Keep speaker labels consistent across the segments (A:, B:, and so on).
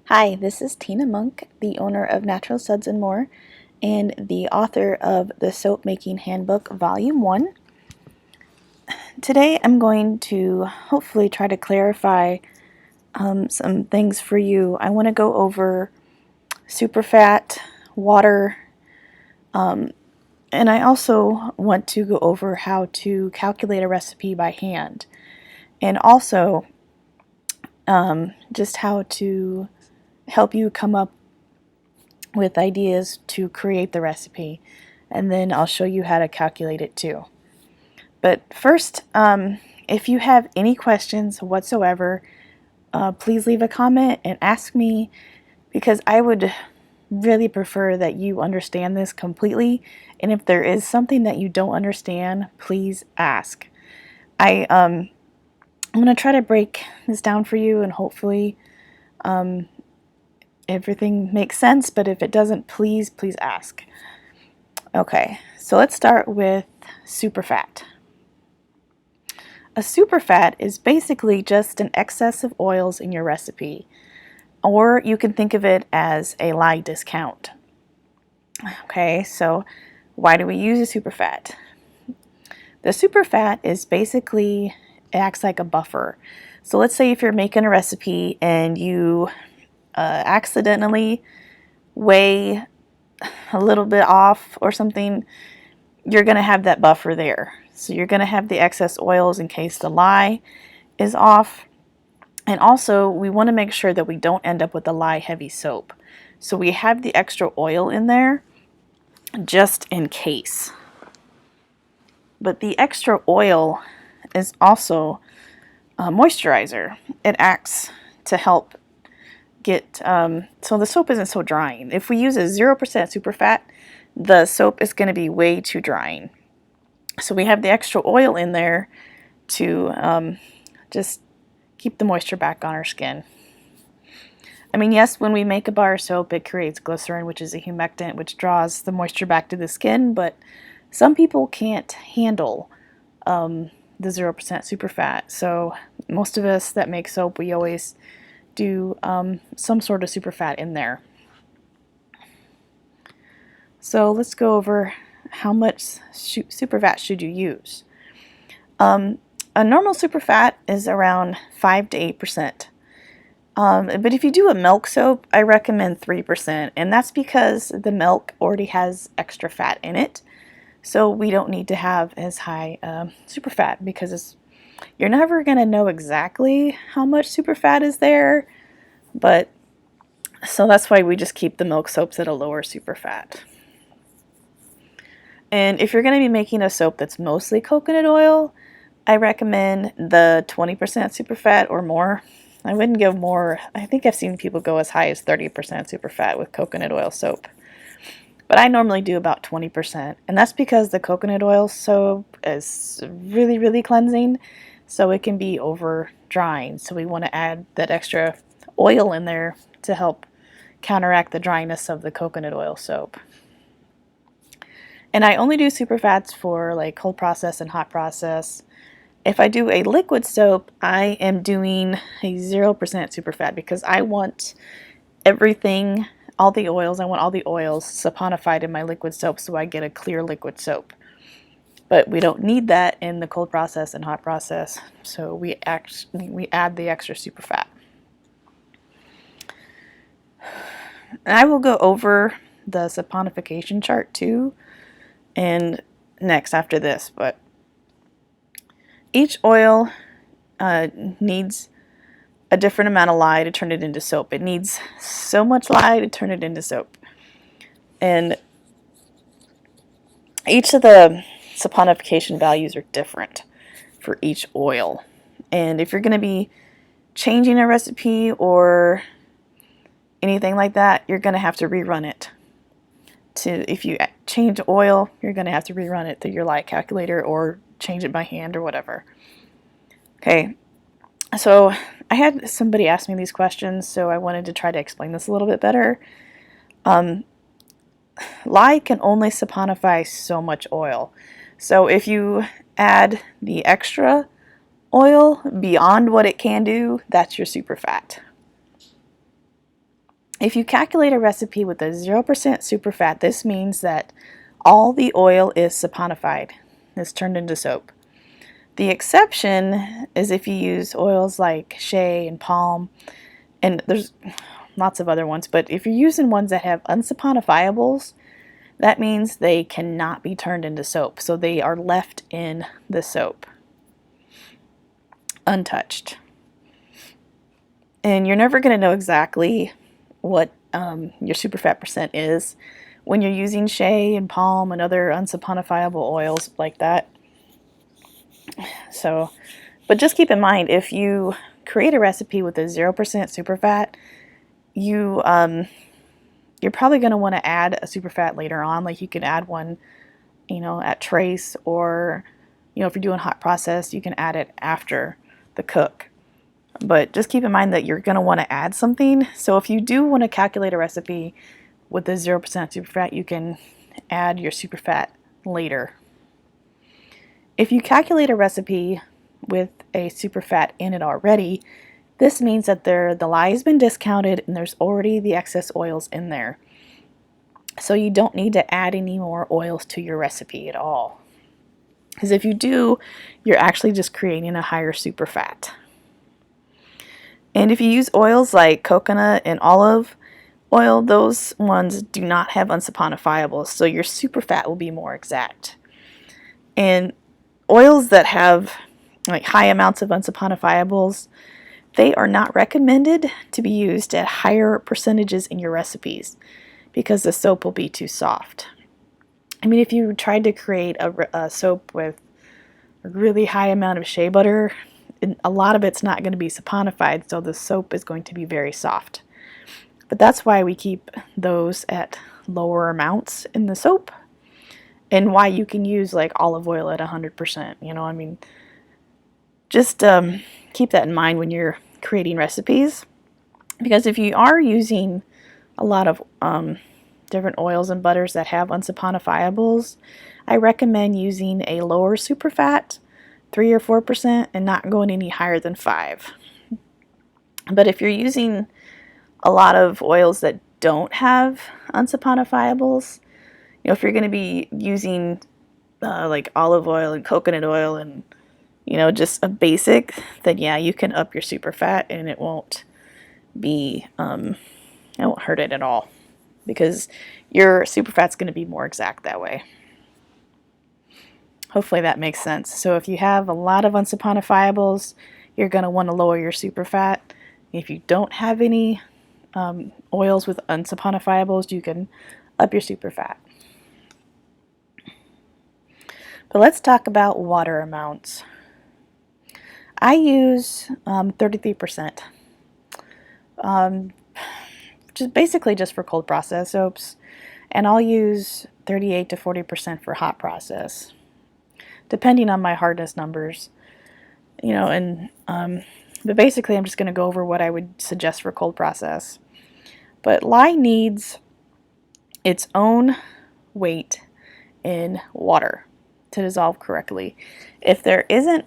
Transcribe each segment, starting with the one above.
A: Hi, this is Tina Monk, the owner of Natural Suds and More, and the author of the Soap Making Handbook Volume 1. Today I'm going to hopefully try to clarify some things for you. I want to go over superfat, water, and I also want to go over how to calculate a recipe by hand, and also just how to help you come up with ideas to create the recipe, and then I'll show you how to calculate it too. But first, if you have any questions whatsoever, please leave a comment and ask me, because I would really prefer that you understand this completely, and if there is something that you don't understand, please ask. I'm going to try to break this down for you, and hopefully everything makes sense, but if it doesn't, please ask. Okay, so let's start with superfat. A superfat is basically just an excess of oils in your recipe, or you can think of it as a lye discount. Okay, so why do we use a superfat? The superfat is basically, it acts like a buffer. So let's say if you're making a recipe and you accidentally weigh a little bit off or something, you're going to have that buffer there. So you're going to have the excess oils in case the lye is off. And also, we want to make sure that we don't end up with a lye heavy soap. So we have the extra oil in there just in case. But the extra oil is also a moisturizer. It acts to help get, so the soap isn't so drying. If we use a 0% superfat, the soap is going to be way too drying. So we have the extra oil in there to just keep the moisture back on our skin. I mean, yes, when we make a bar of soap, it creates glycerin, which is a humectant, which draws the moisture back to the skin, but some people can't handle the 0% superfat. So most of us that make soap, we always do some sort of superfat in there. So let's go over how much superfat should you use. A normal superfat is around 5 to 8%. But if you do a milk soap, I recommend 3%, and that's because the milk already has extra fat in it, so we don't need to have as high superfat, because you're never going to know exactly how much superfat is there, but so that's why we just keep the milk soaps at a lower superfat. And if you're going to be making a soap that's mostly coconut oil, I recommend the 20% superfat or more. I wouldn't go more. I think I've seen people go as high as 30% superfat with coconut oil soap. But I normally do about 20%. And that's because the coconut oil soap is really, really cleansing. So it can be over drying. So we want to add that extra oil in there to help counteract the dryness of the coconut oil soap. And I only do superfats for like cold process and hot process. If I do a liquid soap, I am doing a 0% superfat because I want everything, all the oils, I want all the oils saponified in my liquid soap so I get a clear liquid soap. But we don't need that in the cold process and hot process, so we add the extra superfat. And I will go over the saponification chart too, and next after this, but each oil needs a different amount of lye to turn it into soap. It needs so much lye to turn it into soap. And each of the saponification values are different for each oil. And if you're going to be changing a recipe or anything like that, you're going to have to rerun it. If you change oil, you're going to have to rerun it through your lye calculator or change it by hand or whatever. Okay, so I had somebody ask me these questions, so I wanted to try to explain this a little bit better. Lye can only saponify so much oil. So if you add the extra oil beyond what it can do, that's your superfat. If you calculate a recipe with a 0% superfat, this means that all the oil is saponified. It's turned into soap. The exception is if you use oils like shea and palm, and there's lots of other ones, but if you're using ones that have unsaponifiables, that means they cannot be turned into soap. So they are left in the soap, untouched. And you're never going to know exactly what your superfat percent is when you're using shea and palm and other unsaponifiable oils like that. So, but just keep in mind, if you create a recipe with a 0% superfat, you're probably going to want to add a superfat later on. Like you can add one, at trace, or, if you're doing hot process, you can add it after the cook. But just keep in mind that you're going to want to add something. So if you do want to calculate a recipe with the 0% superfat, you can add your superfat later. If you calculate a recipe with a superfat in it already, this means that the lye has been discounted and there's already the excess oils in there. So you don't need to add any more oils to your recipe at all. Because if you do, you're actually just creating a higher superfat. And if you use oils like coconut and olive oil, those ones do not have unsaponifiables, so your superfat will be more exact. And oils that have like high amounts of unsaponifiables, they are not recommended to be used at higher percentages in your recipes because the soap will be too soft. I mean, if you tried to create a soap with a really high amount of shea butter, a lot of it's not going to be saponified, so the soap is going to be very soft. But that's why we keep those at lower amounts in the soap, and why you can use like olive oil at 100%. Just keep that in mind when you're creating recipes, because if you are using a lot of different oils and butters that have unsaponifiables, I recommend using a lower superfat, 3 or 4%, and not going any higher than 5. But if you're using a lot of oils that don't have unsaponifiables, if you're going to be using like olive oil and coconut oil and just a basic, then yeah, you can up your superfat and it won't hurt it at all, because your superfat's going to be more exact that way. Hopefully that makes sense. So if you have a lot of unsaponifiables, you're going to want to lower your superfat. If you don't have any oils with unsaponifiables, you can up your superfat. But let's talk about water amounts. I use 33%. Just basically just for cold process soaps, and I'll use 38 to 40% for hot process, depending on my hardness numbers, but basically I'm just going to go over what I would suggest for cold process. But lye needs its own weight in water to dissolve correctly. If there isn't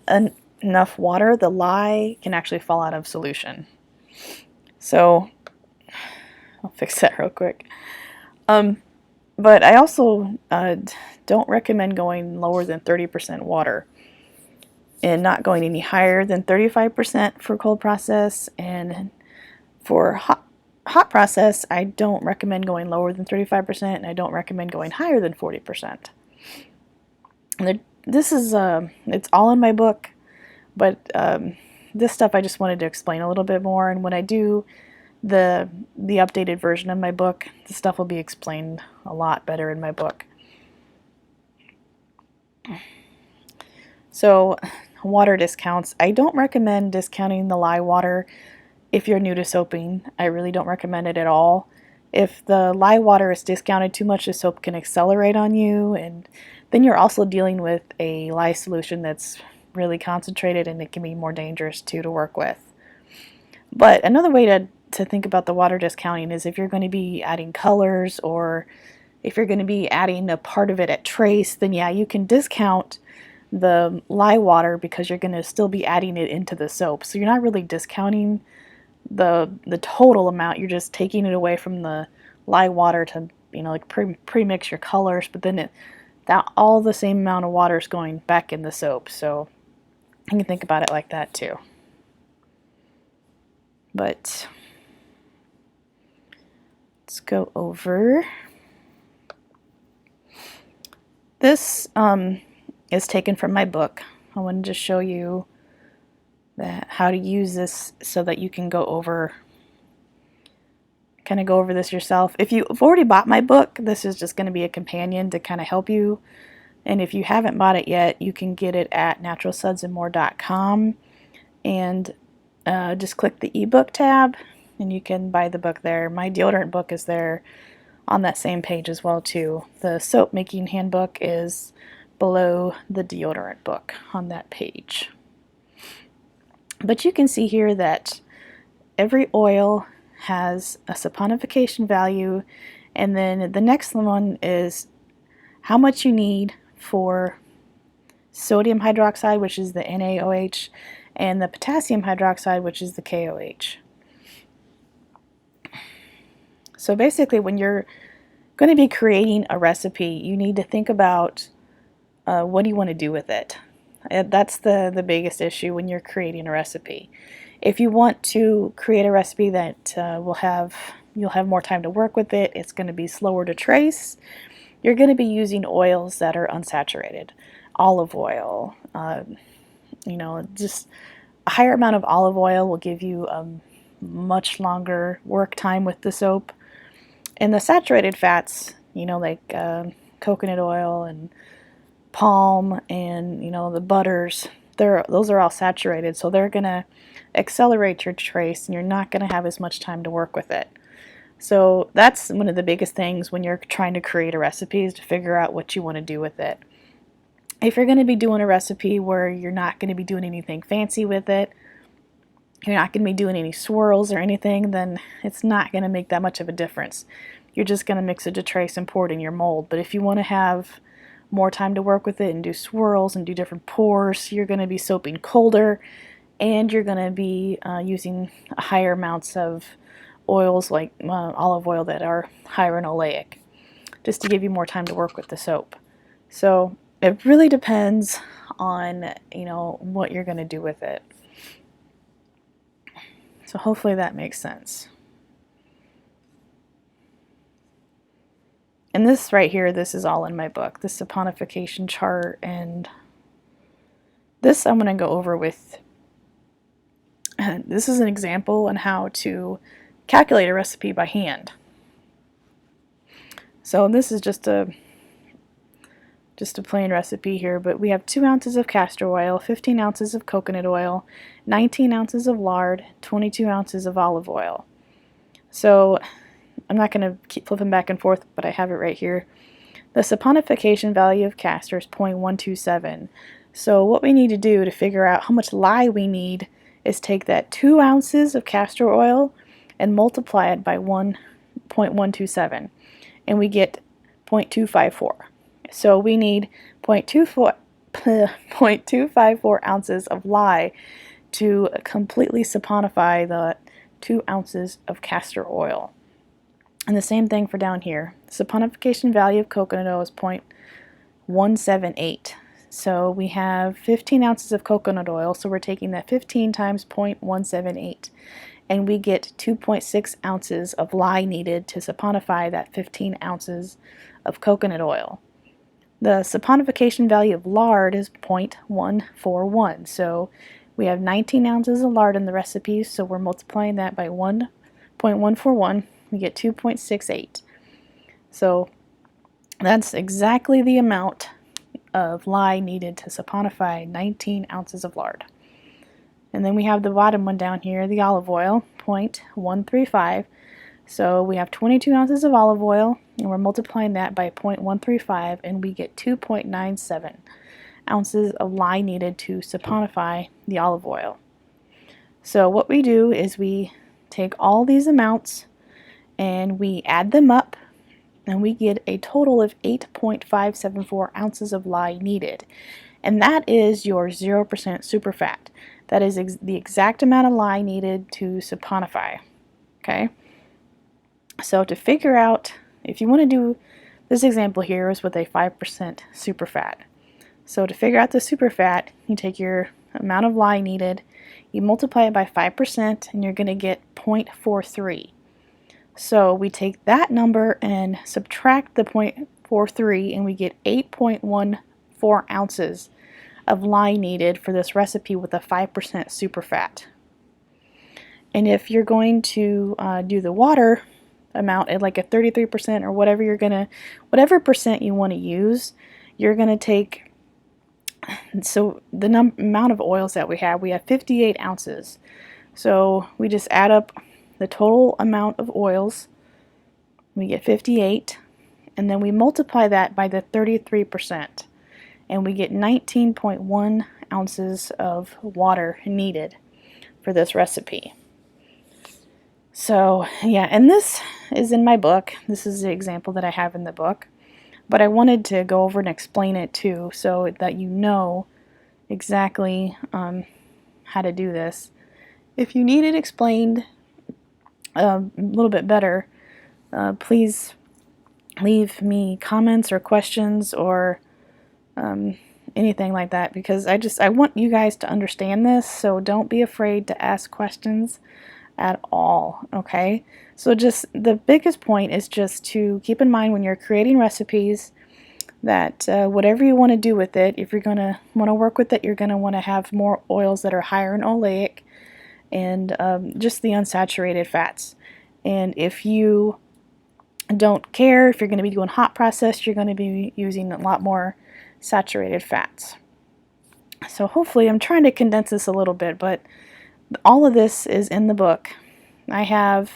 A: enough water, the lye can actually fall out of solution. So I'll fix that real quick. But I also don't recommend going lower than 30% water, and not going any higher than 35% for cold process. And for hot process, I don't recommend going lower than 35%, and I don't recommend going higher than 40%. And this is it's all in my book, but this stuff I just wanted to explain a little bit more. And when I do the updated version of my book, the stuff will be explained a lot better in my book. So, water discounts. I don't recommend discounting the lye water if you're new to soaping. I really don't recommend it at all. If the lye water is discounted too much, the soap can accelerate on you, and then you're also dealing with a lye solution that's really concentrated, and it can be more dangerous too to work with. But another way to think about the water discounting is if you're going to be adding colors, or if you're going to be adding a part of it at trace, then yeah, you can discount the lye water because you're going to still be adding it into the soap. So you're not really discounting the total amount. You're just taking it away from the lye water to, you know, like pre-mix your colors, but then that all the same amount of water is going back in the soap. So you can think about it like that too. But let's go over. This is taken from my book. I wanted to show you that how to use this so that you can go over this yourself. If you've already bought my book, this is just going to be a companion to kind of help you. And if you haven't bought it yet, you can get it at naturalsudsandmore.com and just click the ebook tab and you can buy the book there. My deodorant book is there on that same page as well too. The soap making handbook is below the deodorant book on that page. But you can see here that every oil has a saponification value, and then the next one is how much you need for sodium hydroxide, which is the NaOH, and the potassium hydroxide, which is the KOH. So basically, when you're going to be creating a recipe, you need to think about what do you want to do with it. That's the biggest issue when you're creating a recipe. If you want to create a recipe that you'll have more time to work with it, it's going to be slower to trace, you're going to be using oils that are unsaturated. Olive oil, you know, just a higher amount of olive oil will give you a much longer work time with the soap. And the saturated fats, you know, like coconut oil and palm and, you know, the butters, those are all saturated, so they're going to accelerate your trace and you're not going to have as much time to work with it. So that's one of the biggest things when you're trying to create a recipe, is to figure out what you want to do with it. If you're going to be doing a recipe where you're not going to be doing anything fancy with it, you're not going to be doing any swirls or anything, then it's not going to make that much of a difference. You're just going to mix it to trace and pour it in your mold. But if you want to have more time to work with it and do swirls and do different pours, you're going to be soaping colder, and you're going to be using higher amounts of oils like olive oil that are higher in oleic, just to give you more time to work with the soap. So it really depends on, you know, what you're going to do with it. So hopefully that makes sense. And this right here, this is all in my book, the saponification chart, and this I'm going to go over with. This is an example on how to calculate a recipe by hand. So this is just a plain recipe here, but we have 2 ounces of castor oil, 15 ounces of coconut oil, 19 ounces of lard, 22 ounces of olive oil. So I'm not going to keep flipping back and forth, but I have it right here. The saponification value of castor is 0.127. So what we need to do to figure out how much lye we need is take that 2 ounces of castor oil and multiply it by 1.127, and we get 0.254. So we need 0.254 ounces of lye to completely saponify the 2 ounces of castor oil. And the same thing for down here. The saponification value of coconut oil is 0.178. So we have 15 ounces of coconut oil, so we're taking that 15 times 0.178, and we get 2.6 ounces of lye needed to saponify that 15 ounces of coconut oil. The saponification value of lard is 0.141, so we have 19 ounces of lard in the recipe, so we're multiplying that by 1.141, we get 2.68. So that's exactly the amount of lye needed to saponify 19 ounces of lard. And then we have the bottom one down here, the olive oil, 0.135. So we have 22 ounces of olive oil, and we're multiplying that by 0.135, and we get 2.97 ounces of lye needed to saponify the olive oil. So what we do is we take all these amounts and we add them up, and we get a total of 8.574 ounces of lye needed. And that is your 0% superfat. That is the exact amount of lye needed to saponify. Okay? So to figure out, if you want to do, this example here is with a 5% superfat. So to figure out the superfat, you take your amount of lye needed, you multiply it by 5%, and you're going to get 0.43. So we take that number and subtract the 0.43, and we get 8.14 ounces of lye needed for this recipe with a 5% superfat. And if you're going to do the water amount at like a 33% or whatever percent you want to use, you're going to take, so the amount of oils that we have 58 ounces. So we just add up the total amount of oils, we get 58, and then we multiply that by the 33%, and we get 19.1 ounces of water needed for this recipe. So yeah, and this is in my book. This is the example that I have in the book, but I wanted to go over and explain it too, so that you know exactly how to do this. If you need it explained a little bit better, please leave me comments or questions or anything like that, because I want you guys to understand this, so don't be afraid to ask questions at all. Okay, so just the biggest point is just to keep in mind when you're creating recipes that whatever you want to do with it, if you're going to want to work with it, you're going to want to have more oils that are higher in oleic and just the unsaturated fats. And if you don't care, if you're going to be doing hot process, you're going to be using a lot more saturated fats. So hopefully, I'm trying to condense this a little bit, but all of this is in the book. I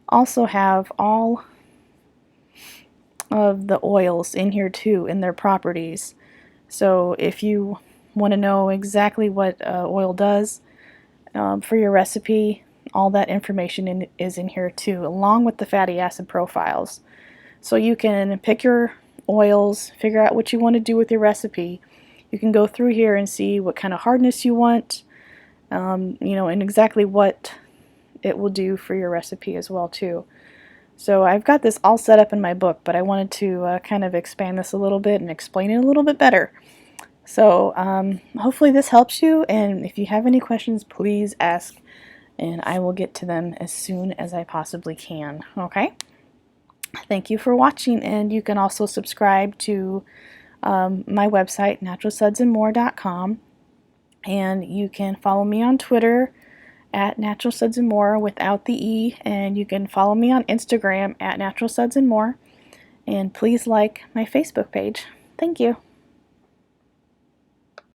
A: also have all of the oils in here too, in their properties. So if you want to know exactly what oil does for your recipe, all that information is in here too, along with the fatty acid profiles. So you can pick your oils, figure out what you want to do with your recipe. You can go through here and see what kind of hardness you want, and exactly what it will do for your recipe as well too. So I've got this all set up in my book, but I wanted to kind of expand this a little bit and explain it a little bit better. So hopefully this helps you, and if you have any questions, please ask, and I will get to them as soon as I possibly can. Okay? Thank you for watching, and you can also subscribe to my website, naturalsudsandmore.com, and you can follow me on Twitter at naturalsudsandmore without the E, and you can follow me on Instagram at naturalsudsandmore, and please like my Facebook page. Thank you.